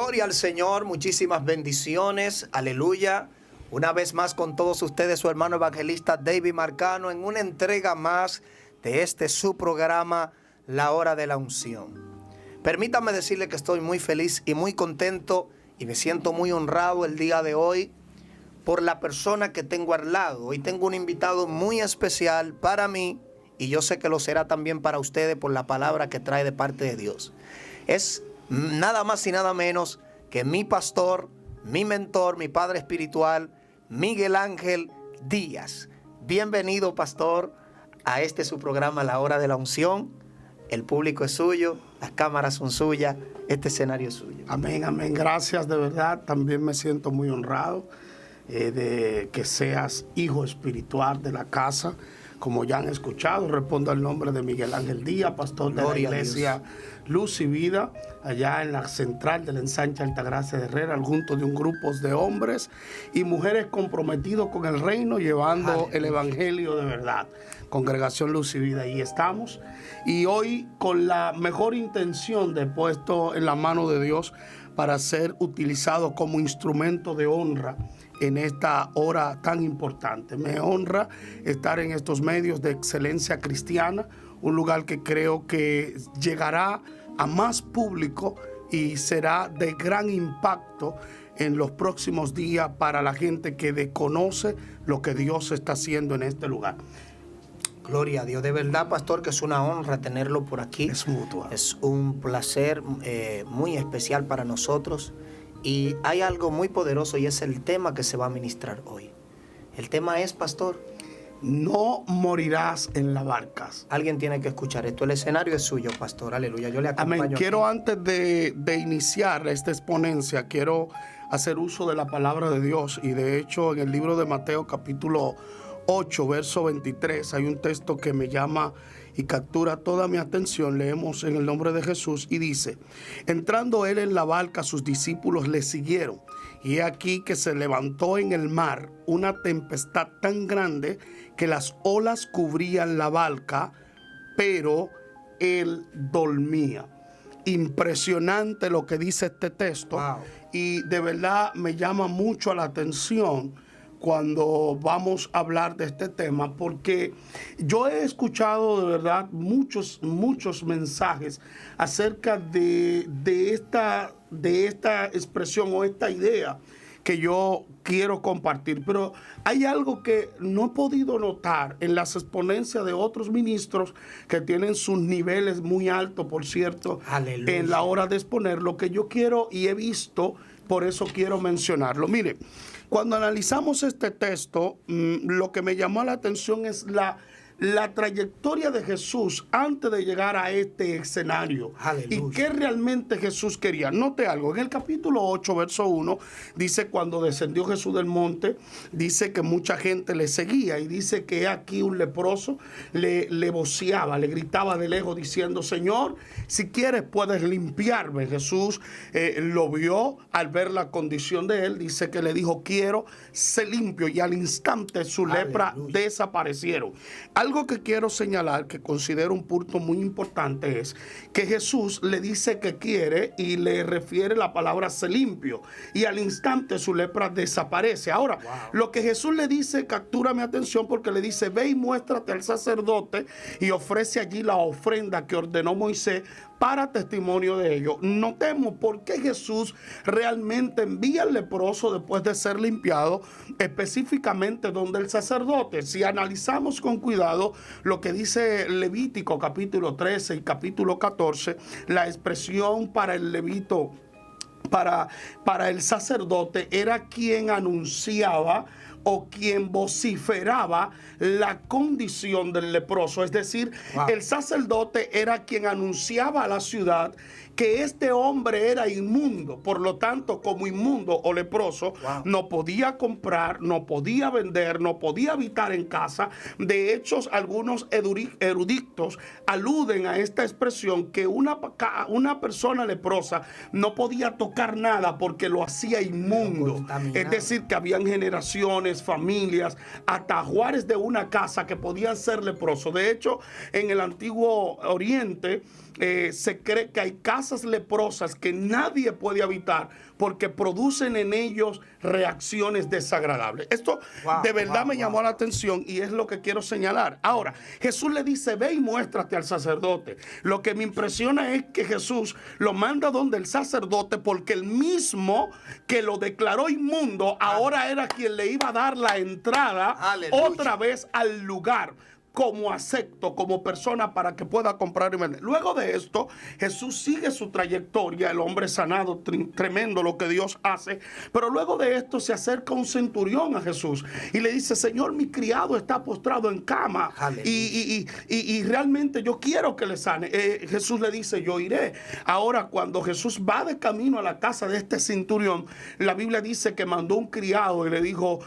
Gloria al Señor, muchísimas bendiciones, aleluya. Una vez más con todos ustedes, su hermano evangelista David Marcano, en una entrega más de su programa, La Hora de la Unción. Permítame decirle que estoy muy feliz y muy contento y me siento muy honrado el día de hoy por la persona que tengo al lado. Hoy tengo un invitado muy especial para mí y yo sé que lo será también para ustedes por la palabra que trae de parte de Dios. Es nada más y nada menos que mi pastor, mi mentor, mi padre espiritual, Miguel Ángel Díaz. Bienvenido, pastor, a su programa, La Hora de la Unción. El público es suyo, las cámaras son suyas, este escenario es suyo. Amén, amén. Gracias, de verdad. También me siento muy honrado de que seas hijo espiritual de la casa. Como ya han escuchado, respondo al nombre de Miguel Ángel Díaz, pastor de la iglesia Luz y Vida, allá en la central de la ensanche Altagracia de Herrera, junto de un grupo de hombres y mujeres comprometidos con el reino, llevando el evangelio de verdad. Congregación Luz y Vida, ahí estamos. Y hoy con la mejor intención de puesto en la mano de Dios para ser utilizado como instrumento de honra en esta hora tan importante. Me honra estar en estos medios de excelencia cristiana, un lugar que creo que llegará a más público y será de gran impacto en los próximos días para la gente que desconoce lo que Dios está haciendo en este lugar. Gloria a Dios. De verdad, pastor, que es una honra tenerlo por aquí. Es mutuo. Es un placer muy especial para nosotros. Y hay algo muy poderoso y es el tema que se va a ministrar hoy. El tema es, pastor, no morirás en la barca. Alguien tiene que escuchar esto. El escenario es suyo, pastor. Aleluya. Yo le acompaño. Amén. Quiero antes de iniciar esta exponencia, quiero hacer uso de la palabra de Dios. Y de hecho, en el libro de Mateo, capítulo 8, verso 23, hay un texto que me llama y captura toda mi atención. Leemos en el nombre de Jesús y dice: entrando él en la barca, sus discípulos le siguieron. Y he aquí que se levantó en el mar una tempestad tan grande que las olas cubrían la barca, pero él dormía. Impresionante lo que dice este texto. Wow. Y de verdad me llama mucho la atención cuando vamos a hablar de este tema, porque yo he escuchado de verdad muchos mensajes acerca de esta expresión o esta idea que yo quiero compartir, pero hay algo que no he podido notar en las exponencias de otros ministros que tienen sus niveles muy altos, por cierto. Aleluya. En la hora de exponer lo que yo quiero y he visto, por eso quiero mencionarlo. Mire, cuando analizamos este texto, lo que me llamó la atención es la trayectoria de Jesús antes de llegar a este escenario. Aleluya. Y qué realmente Jesús quería. Note algo, en el capítulo 8, verso 1, dice: cuando descendió Jesús del monte, dice que mucha gente le seguía, y dice que aquí un leproso le voceaba, le gritaba de lejos diciendo: Señor, si quieres puedes limpiarme. Jesús lo vio, al ver la condición de él, dice que le dijo: quiero ser limpio, y al instante su lepra desaparecieron. Algo que quiero señalar, que considero un punto muy importante, es que Jesús le dice que quiere y le refiere la palabra ser limpio, y al instante su lepra desaparece. Ahora, lo que Jesús le dice captura mi atención, porque le dice: ve y muéstrate al sacerdote y ofrece allí la ofrenda que ordenó Moisés para testimonio de ello. Notemos por qué Jesús realmente envía al leproso después de ser limpiado, específicamente donde el sacerdote. Si analizamos con cuidado lo que dice Levítico capítulo 13 y capítulo 14, la expresión para el levito, para el sacerdote, era quien anunciaba o quien vociferaba la condición del leproso. Es decir, el sacerdote era quien anunciaba a la ciudad que este hombre era inmundo. Por lo tanto, como inmundo o leproso, no podía comprar, no podía vender, no podía habitar en casa. De hecho, algunos eruditos aluden a esta expresión, que una persona leprosa no podía tocar nada porque lo hacía inmundo. Es decir, que habían generaciones jóvenes, familias, hasta ajuares de una casa que podían ser leprosos. De hecho, en el Antiguo Oriente se cree que hay casas leprosas que nadie puede habitar porque producen en ellos reacciones desagradables. Esto de verdad me llamó la atención y es lo que quiero señalar. Ahora, Jesús le dice, ve y muéstrate al sacerdote. Lo que me impresiona es que Jesús lo manda donde el sacerdote porque el mismo que lo declaró inmundo ahora era quien le iba a dar la entrada otra vez al lugar, como acepto, como persona para que pueda comprar y vender. Luego de esto, Jesús sigue su trayectoria, el hombre sanado, tremendo lo que Dios hace, pero luego de esto se acerca un centurión a Jesús y le dice, Señor, mi criado está postrado en cama y realmente yo quiero que le sane. Jesús le dice, yo iré. Ahora, cuando Jesús va de camino a la casa de este centurión, la Biblia dice que mandó un criado y le dijo,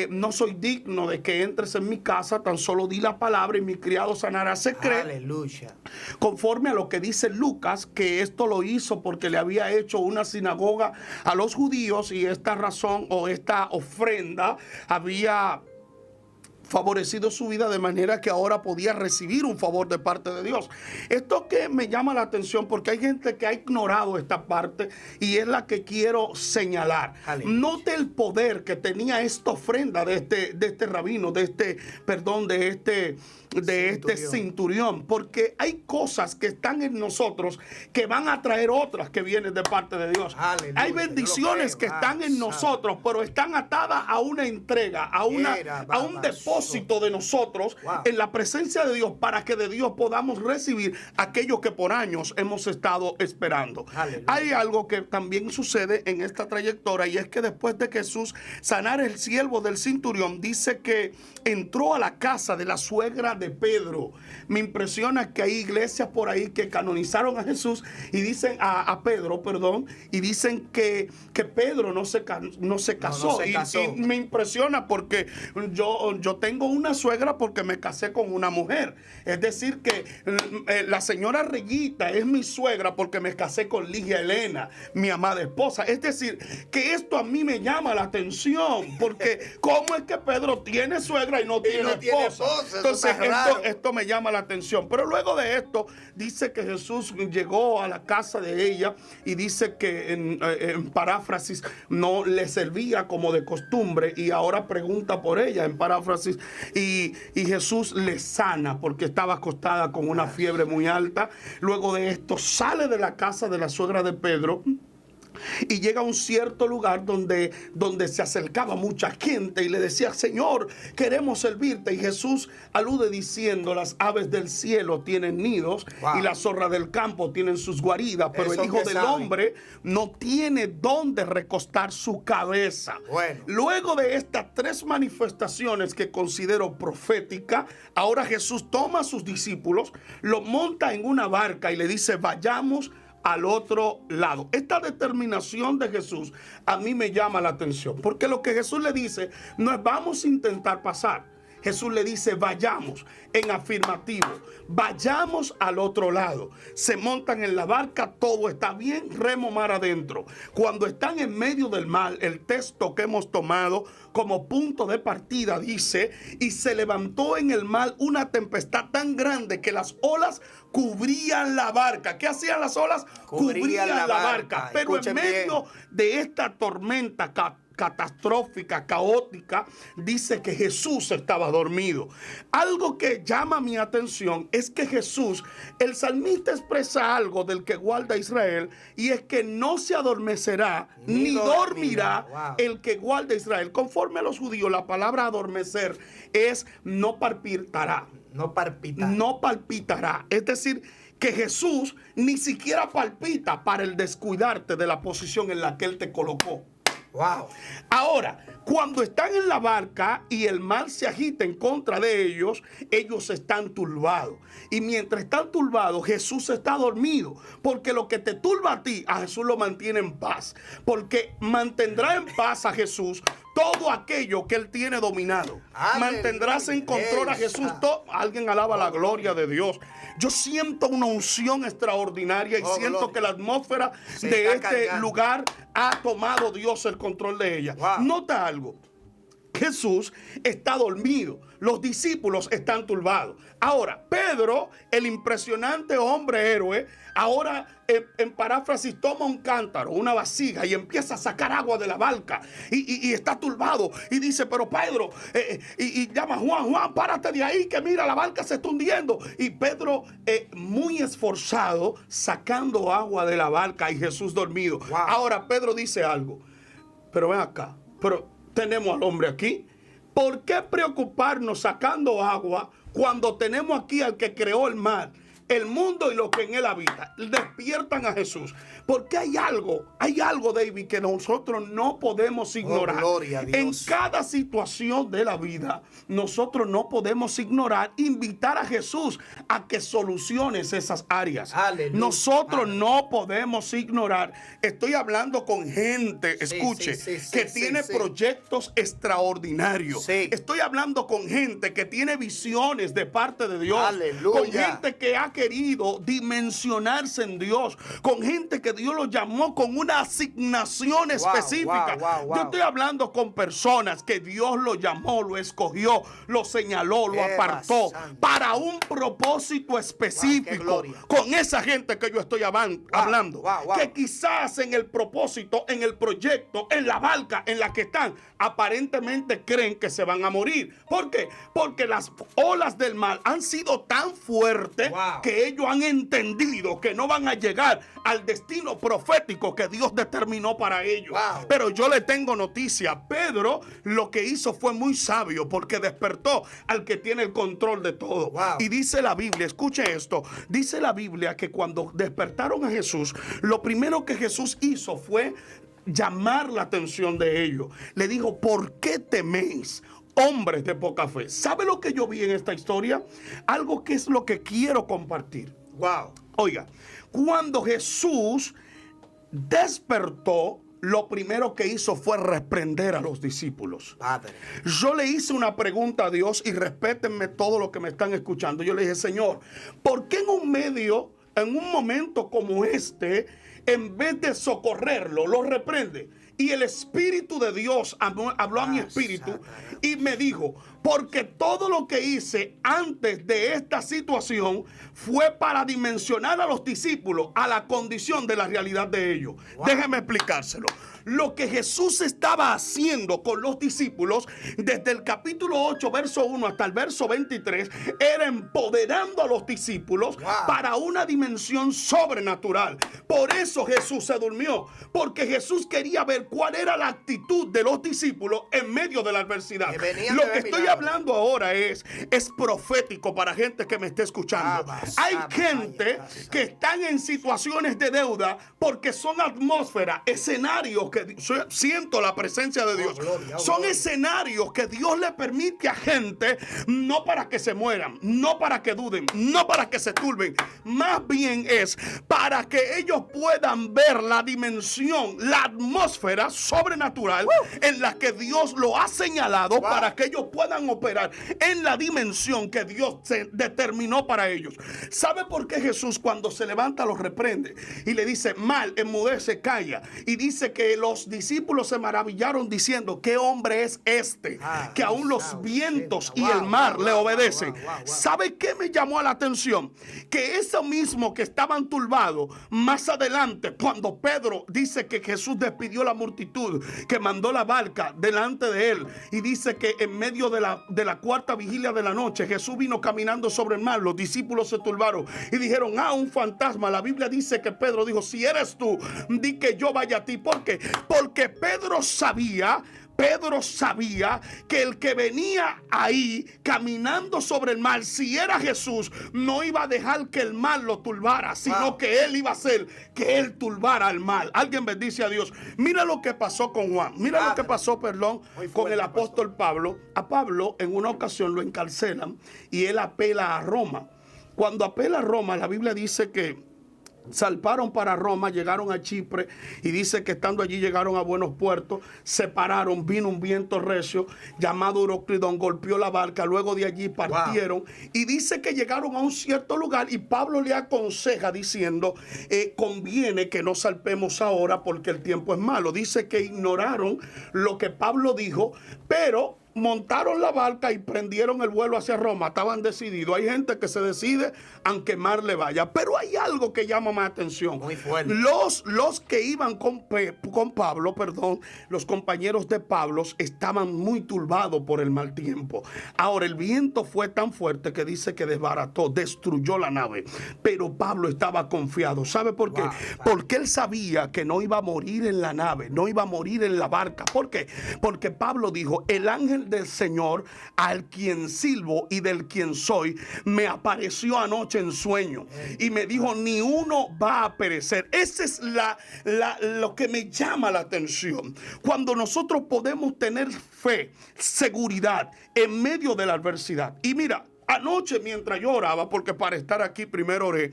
no soy digno de que entres en mi casa, tan solo di la palabra y mi criado sanará. Se cree, aleluya, conforme a lo que dice Lucas, que esto lo hizo porque le había hecho una sinagoga a los judíos y esta razón o esta ofrenda había favorecido su vida de manera que ahora podía recibir un favor de parte de Dios. Esto que me llama la atención porque hay gente que ha ignorado esta parte y es la que quiero señalar. Aleluya. Note el poder que tenía esta ofrenda de este rabino, de este centurión, porque hay cosas que están en nosotros que van a traer otras que vienen de parte de Dios. Aleluya. Hay bendiciones que están en nosotros, pero están atadas a una entrega, a un depósito de nosotros en la presencia de Dios para que de Dios podamos recibir aquello que por años hemos estado esperando. Aleluya. Hay algo que también sucede en esta trayectoria y es que después de que Jesús sanara el siervo del centurión, dice que entró a la casa de la suegra de Pedro. Me impresiona que hay iglesias por ahí que canonizaron a Jesús y dicen a Pedro, perdón, y dicen que Pedro no se casó. No se casó. Y me impresiona porque yo tengo una suegra porque me casé con una mujer. Es decir que la señora Reyita es mi suegra porque me casé con Ligia Elena, mi amada esposa. Es decir, que esto a mí me llama la atención porque ¿cómo es que Pedro tiene suegra y no tiene esposa? Entonces esto me llama la atención. Pero luego de esto dice que Jesús llegó a la casa de ella y dice que en paráfrasis no le servía como de costumbre y ahora pregunta por ella en paráfrasis y Jesús le sana porque estaba acostada con una fiebre muy alta. Luego de esto sale de la casa de la suegra de Pedro y llega a un cierto lugar donde se acercaba mucha gente y le decía, Señor, queremos servirte. Y Jesús alude diciendo, las aves del cielo tienen nidos y las zorras del campo tienen sus guaridas, pero el Hijo del Hombre no tiene dónde recostar su cabeza. Bueno. Luego de estas tres manifestaciones que considero proféticas, ahora Jesús toma a sus discípulos, los monta en una barca y le dice, vayamos al otro lado. Esta determinación de Jesús a mí me llama la atención, porque lo que Jesús le dice no es vamos a intentar pasar. Jesús le dice vayamos en afirmativo, vayamos al otro lado. Se montan en la barca, todo está bien, remo mar adentro. Cuando están en medio del mar, el texto que hemos tomado como punto de partida dice, y se levantó en el mar una tempestad tan grande que las olas cubrían la barca. ¿Qué hacían las olas? Cubrían la barca. Pero en medio de esta tormenta catastrófica, caótica, dice que Jesús estaba dormido. Algo que llama mi atención es que Jesús, el salmista expresa algo del que guarda Israel, y es que no se adormecerá ni dormirá el que guarda Israel. Conforme a los judíos, la palabra adormecer es no palpitará. No palpitará. Es decir, que Jesús ni siquiera palpita para el descuidarte de la posición en la que Él te colocó. Wow. Ahora, cuando están en la barca y el mar se agita en contra de ellos, ellos están turbados. Y mientras están turbados, Jesús está dormido. Porque lo que te turba a ti, a Jesús lo mantiene en paz. Porque mantendrá en paz a Jesús todo aquello que Él tiene dominado. Aleluya. Mantendrás en control a Jesús todo. Alguien alaba la gloria de Dios. Yo siento una unción extraordinaria y siento que la atmósfera de este lugar ha tomado Dios el control de ella. Nota algo. Jesús está dormido. Los discípulos están turbados. Ahora, Pedro, el impresionante hombre héroe, ahora en paráfrasis toma un cántaro, una vasija y empieza a sacar agua de la barca y está turbado y dice, pero Pedro, y llama a Juan, párate de ahí que mira, la barca se está hundiendo. Y Pedro muy esforzado sacando agua de la barca y Jesús dormido. Wow. Ahora Pedro dice algo, pero ven acá, pero tenemos al hombre aquí. ¿Por qué preocuparnos sacando agua cuando tenemos aquí al que creó el mar, el mundo y lo que en él habita? Despiertan a Jesús. Porque hay algo, David, que nosotros no podemos ignorar. Oh, gloria a Dios. En cada situación de la vida, nosotros no podemos ignorar, invitar a Jesús a que solucione esas áreas. Aleluya. Nosotros no podemos ignorar. Estoy hablando con gente, escuche, que tiene proyectos extraordinarios. Sí. Estoy hablando con gente que tiene visiones de parte de Dios. Aleluya. Con gente que ha querido dimensionarse en Dios. Con gente que Dios lo llamó con una asignación específica. Wow. Yo estoy hablando con personas que Dios lo llamó, lo escogió, lo señaló, lo apartó para un propósito específico. Con esa gente que yo estoy hablando. Que quizás en el propósito, en el proyecto, en la barca en la que están, aparentemente creen que se van a morir. ¿Por qué? Porque las olas del mar han sido tan fuertes que ellos han entendido que no van a llegar al destino profético que Dios determinó para ellos. Pero yo le tengo noticia. Pedro lo que hizo fue muy sabio porque despertó al que tiene el control de todo. Y dice la Biblia, escuche esto, dice la Biblia que cuando despertaron a Jesús, lo primero que Jesús hizo fue llamar la atención de ellos. Le dijo, ¿por qué teméis, hombres de poca fe? ¿Sabe lo que yo vi en esta historia? Algo que es lo que quiero compartir. Oiga, cuando Jesús despertó, lo primero que hizo fue reprender a los discípulos. Padre. Yo le hice una pregunta a Dios y respétenme todo lo que me están escuchando. Yo le dije, Señor, ¿por qué en un momento como este, en vez de socorrerlo, lo reprende? Y el Espíritu de Dios habló a mi espíritu y me dijo, porque todo lo que hice antes de esta situación fue para dimensionar a los discípulos a la condición de la realidad de ellos. Déjeme explicárselo. Lo que Jesús estaba haciendo con los discípulos desde el capítulo 8, verso 1 hasta el verso 23, era empoderando a los discípulos para una dimensión sobrenatural. Por eso Jesús se durmió, porque Jesús quería ver cuál era la actitud de los discípulos en medio de la adversidad. Lo que estoy hablando ahora es profético para gente que me esté escuchando. Hay gente que están en situaciones de deuda porque son atmósferas, escenarios que siento la presencia de Dios. Son escenarios que Dios le permite a gente, no para que se mueran, no para que duden, no para que se turben, más bien es para que ellos puedan ver la dimensión, la atmósfera sobrenatural en la que Dios lo ha señalado para que ellos puedan operar en la dimensión que Dios se determinó para ellos. ¿Sabe por qué Jesús cuando se levanta los reprende y le dice, mal, enmudece, calla? Y dice que los discípulos se maravillaron diciendo, ¿qué hombre es este? Que aún los vientos y el mar le obedecen. ¿Sabe qué me llamó a la atención? Que eso mismo que estaban turbados, más adelante, cuando Pedro dice que Jesús despidió la multitud, que mandó la barca delante de él, y dice que en medio de la cuarta vigilia de la noche, Jesús vino caminando sobre el mar, los discípulos se turbaron y dijeron, un fantasma. La Biblia dice que Pedro dijo, si eres tú, di que yo vaya a ti. ¿Por qué? Porque Pedro sabía que el que venía ahí caminando sobre el mar, si era Jesús, no iba a dejar que el mar lo turbara, sino que él iba a hacer que él turbara al mar. Alguien bendice a Dios. Mira lo que pasó con Juan. Mira lo que pasó, con el apóstol Pablo. A Pablo en una ocasión lo encarcelan y él apela a Roma. Cuando apela a Roma, la Biblia dice que salparon para Roma, llegaron a Chipre y dice que estando allí llegaron a buenos puertos, se pararon, vino un viento recio llamado Euroclidón, golpeó la barca, luego de allí partieron y dice que llegaron a un cierto lugar y Pablo le aconseja diciendo, conviene que no salpemos ahora porque el tiempo es malo. Dice que ignoraron lo que Pablo dijo, pero montaron la barca y prendieron el vuelo hacia Roma. Estaban decididos. Hay gente que se decide aunque mar le vaya. Pero hay algo que llama más atención. Muy fuerte. Los que iban con Pablo, los compañeros de Pablo estaban muy turbados por el mal tiempo. Ahora, el viento fue tan fuerte que dice que desbarató, destruyó la nave. Pero Pablo estaba confiado. ¿Sabe por qué? Porque él sabía que no iba a morir en la nave, no iba a morir en la barca. ¿Por qué? Porque Pablo dijo: el ángel del Señor, al quien sirvo y del quien soy, me apareció anoche en sueño y me dijo: ni uno va a perecer. Esa es lo que me llama la atención. Cuando nosotros podemos tener fe, seguridad en medio de la adversidad. Y mira, anoche mientras yo oraba, porque para estar aquí primero oré,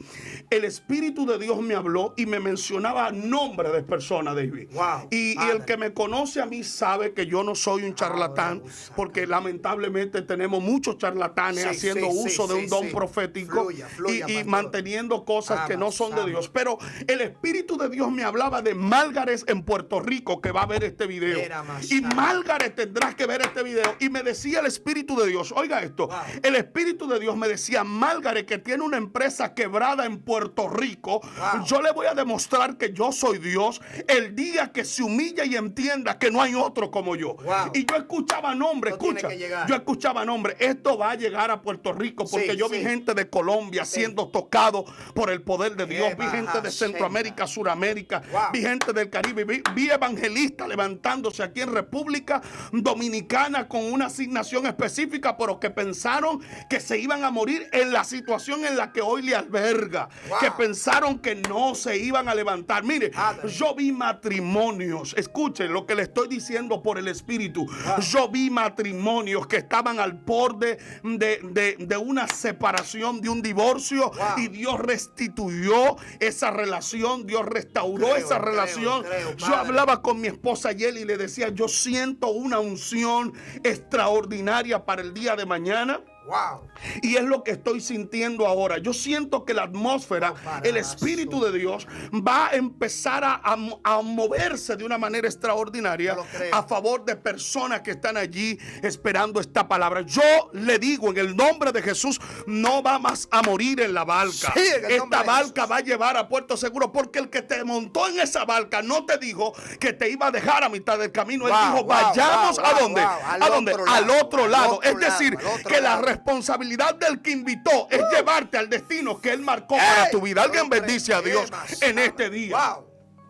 el Espíritu de Dios me habló y me mencionaba nombre de personas, David. Wow. Y el que me conoce a mí sabe que yo no soy un charlatán, porque lamentablemente tenemos muchos charlatanes haciendo uso de un don profético y manteniendo cosas que no son de Dios. Pero el Espíritu de Dios me hablaba de Márgaret en Puerto Rico, que va a ver este video. Y Márgaret tendrás que ver este video. Y me decía el Espíritu de Dios, oiga esto, el Espíritu de Dios me decía: Márgaret, que tiene una empresa quebrada en Puerto Rico, yo le voy a demostrar que yo soy Dios el día que se humilla y entienda que no hay otro como yo. Y yo escuchaba nombre, yo escuchaba nombre. Esto va a llegar a Puerto Rico, porque yo vi gente de Colombia siendo tocado por el poder de Dios, vi gente de Centroamérica, Suramérica, vi gente del Caribe, vi evangelistas levantándose aquí en República Dominicana con una asignación específica, pero que pensaron que se iban a morir en la situación en la que hoy le alberga, que pensaron que no se iban a levantar. Mire, yo vi matrimonios, escuchen lo que le estoy diciendo por el Espíritu, yo vi matrimonios que estaban al borde de una separación, de un divorcio, y Dios restituyó esa relación, Dios restauró esa relación. Yo hablaba con mi esposa ayer y le decía: yo siento una unción extraordinaria para el día de mañana. Y es lo que estoy sintiendo ahora. Yo siento que la atmósfera, el Espíritu de Dios va a empezar a moverse de una manera extraordinaria a favor de personas que están allí esperando esta palabra. Yo le digo, en el nombre de Jesús, no va más a morir en la barca. Esta barca va a llevar a puerto seguro, porque el que te montó en esa barca no te dijo que te iba a dejar a mitad del camino. Él dijo: vayamos ¿a dónde? ¿A dónde? Al otro lado. Es decir, que la responsabilidad del que invitó es llevarte al destino que Él marcó para tu vida. Alguien bendice a Dios en este día.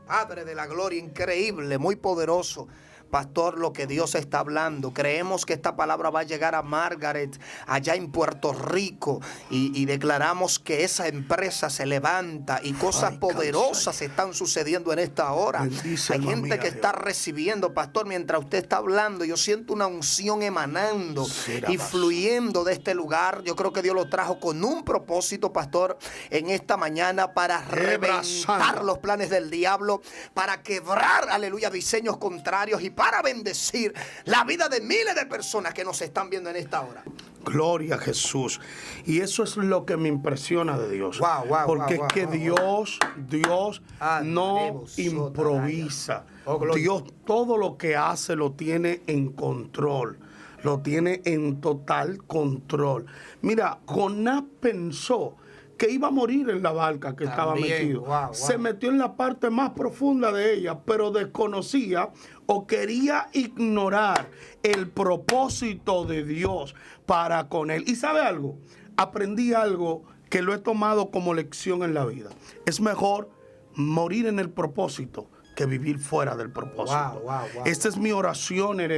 Padre de la gloria, increíble, muy poderoso. Pastor, lo que Dios está hablando, creemos que esta palabra va a llegar a Márgaret allá en Puerto Rico, y declaramos que esa empresa se levanta y cosas poderosas están sucediendo en esta hora. Hay gente que está recibiendo, pastor, mientras usted está hablando, yo siento una unción emanando y fluyendo de este lugar. Yo creo que Dios lo trajo con un propósito, pastor, en esta mañana, para reventar los planes del diablo, para quebrar, aleluya, diseños contrarios y para bendecir la vida de miles de personas que nos están viendo en esta hora. Gloria a Jesús. Y eso es lo que me impresiona de Dios. Porque es que Dios no improvisa. Dios todo lo que hace lo tiene en control. Lo tiene en total control. Mira, Jonás pensó que iba a morir en la barca que estaba metido. Se metió en la parte más profunda de ella, pero desconocía o quería ignorar el propósito de Dios para con él. ¿Y sabe algo? Aprendí algo que lo he tomado como lección en la vida. Es mejor morir en el propósito que vivir fuera del propósito. Esta es mi oración en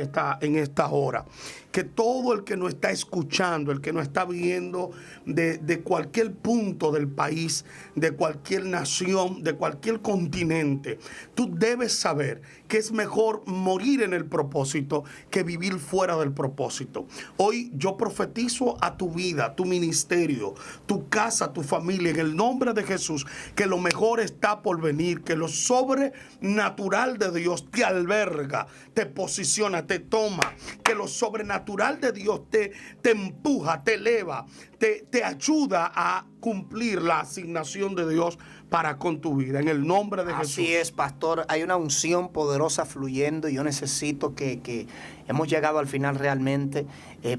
esta hora. Que todo el que nos está escuchando, el que nos está viendo de cualquier punto del país, de cualquier nación, de cualquier continente, tú debes saber que es mejor morir en el propósito que vivir fuera del propósito. Hoy yo profetizo a tu vida, tu ministerio, tu casa, tu familia, en el nombre de Jesús, que lo mejor está por venir, que lo sobrenatural de Dios te alberga, te posiciona, te toma, que lo sobrenatural de Dios te empuja, te eleva, te ayuda a cumplir la asignación de Dios para con tu vida, en el nombre de Jesús. Así es, pastor. Hay una unción poderosa fluyendo y yo necesito que hemos llegado al final realmente,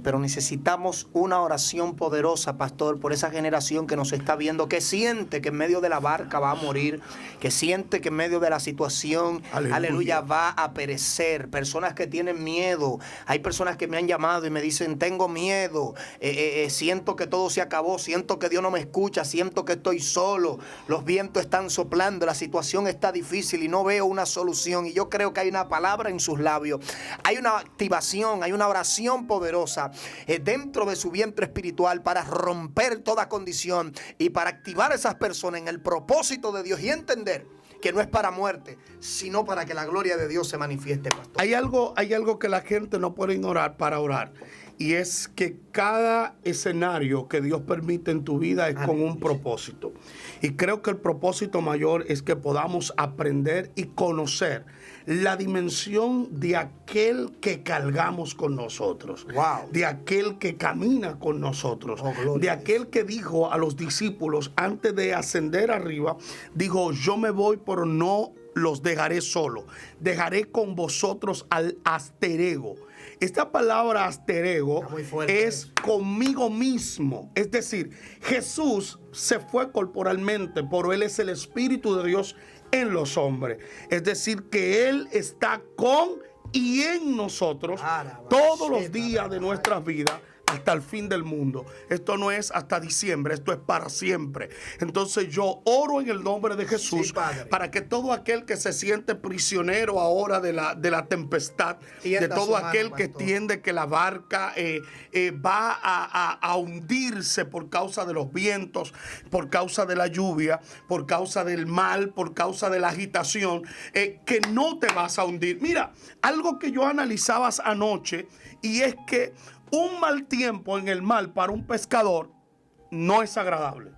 pero necesitamos una oración poderosa, pastor, por esa generación que nos está viendo, que siente que en medio de la barca va a morir, que siente que en medio de la situación, aleluya, va a perecer. Personas que tienen miedo. Hay personas que me han llamado y me dicen, tengo miedo, siento que todo se acabó, siento que Dios no me escucha, siento que estoy solo, los vientos están soplando, la situación está difícil y no veo una solución. Y yo creo que hay una palabra en sus labios, hay una activación, hay una oración poderosa dentro de su vientre espiritual para romper toda condición y para activar a esas personas en el propósito de Dios y entender que no es para muerte, sino para que la gloria de Dios se manifieste, pastor. Hay algo que la gente no puede ignorar para orar, y es que cada escenario que Dios permite en tu vida es con un propósito. Y creo que el propósito mayor es que podamos aprender y conocer la dimensión de aquel que cargamos con nosotros, de aquel que camina con nosotros, de aquel que dijo a los discípulos antes de ascender arriba, dijo, yo me voy, pero no los dejaré solo, dejaré con vosotros al asterego. Esta palabra asterego es conmigo mismo. Es decir, Jesús se fue corporalmente, pero Él es el Espíritu de Dios en los hombres. Es decir, que Él está con y en nosotros todos los días de nuestras vidas, hasta el fin del mundo. Esto no es hasta diciembre, esto es para siempre. Entonces yo oro en el nombre de Jesús, para que todo aquel que se siente prisionero ahora de la tempestad, de todo aquel que entiende que la barca va a hundirse por causa de los vientos, por causa de la lluvia, por causa del mal, por causa de la agitación, que no te vas a hundir. Mira, algo que yo analizaba anoche, y es que un mal tiempo en el mar para un pescador no es agradable.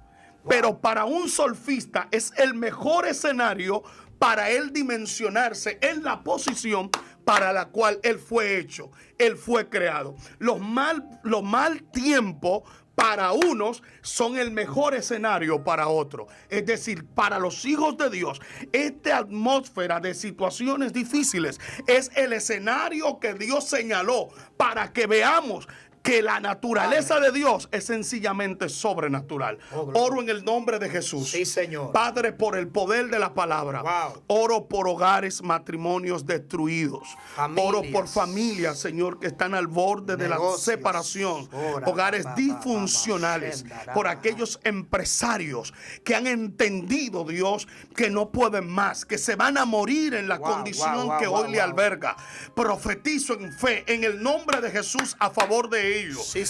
Pero para un surfista es el mejor escenario para él dimensionarse en la posición para la cual él fue hecho, él fue creado. Los mal tiempos para unos son el mejor escenario para otros. Es decir, para los hijos de Dios, esta atmósfera de situaciones difíciles es el escenario que Dios señaló para que veamos que la naturaleza de Dios es sencillamente sobrenatural. Oro en el nombre de Jesús. Sí, Señor. Padre, por el poder de la palabra. Oro por hogares, matrimonios destruidos. Oro por familias, Señor, que están al borde de la separación. Hogares disfuncionales. Por aquellos empresarios que han entendido, Dios, que no pueden más, que se van a morir en la condición que hoy le alberga. Profetizo en fe, en el nombre de Jesús, a favor de ellos,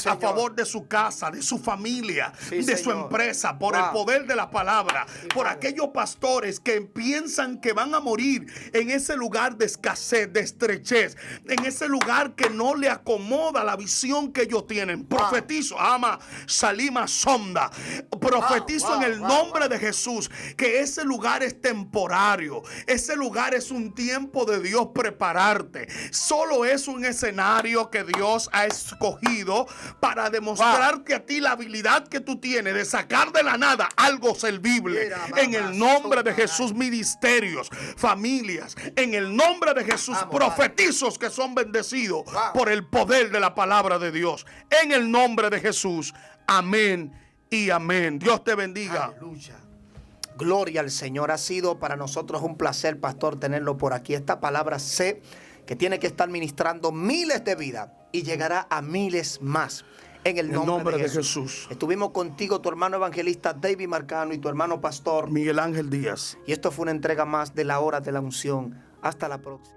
a favor de su casa, de su familia, de su empresa, por el poder de la palabra, por aquellos pastores que piensan que van a morir en ese lugar de escasez, de estrechez, en ese lugar que no le acomoda la visión que ellos tienen. Profetizo, ama, salima, sonda. Profetizo en el nombre de Jesús que ese lugar es temporario, ese lugar es un tiempo de Dios prepararte. Solo es un escenario que Dios ha escogido para demostrarte a ti la habilidad que tú tienes de sacar de la nada algo servible. En el nombre de Jesús, ministerios, familias, en el nombre de Jesús, profetizos que son bendecidos por el poder de la palabra de Dios. En el nombre de Jesús, amén y amén. Dios te bendiga. Aleluya. Gloria al Señor. Ha sido para nosotros un placer, pastor, tenerlo por aquí. Esta palabra sé que tiene que estar ministrando miles de vidas y llegará a miles más. En el nombre de Jesús. Estuvimos contigo, tu hermano evangelista David Marcano y tu hermano pastor Miguel Ángel Díaz. Y esto fue una entrega más de la hora de la unción. Hasta la próxima.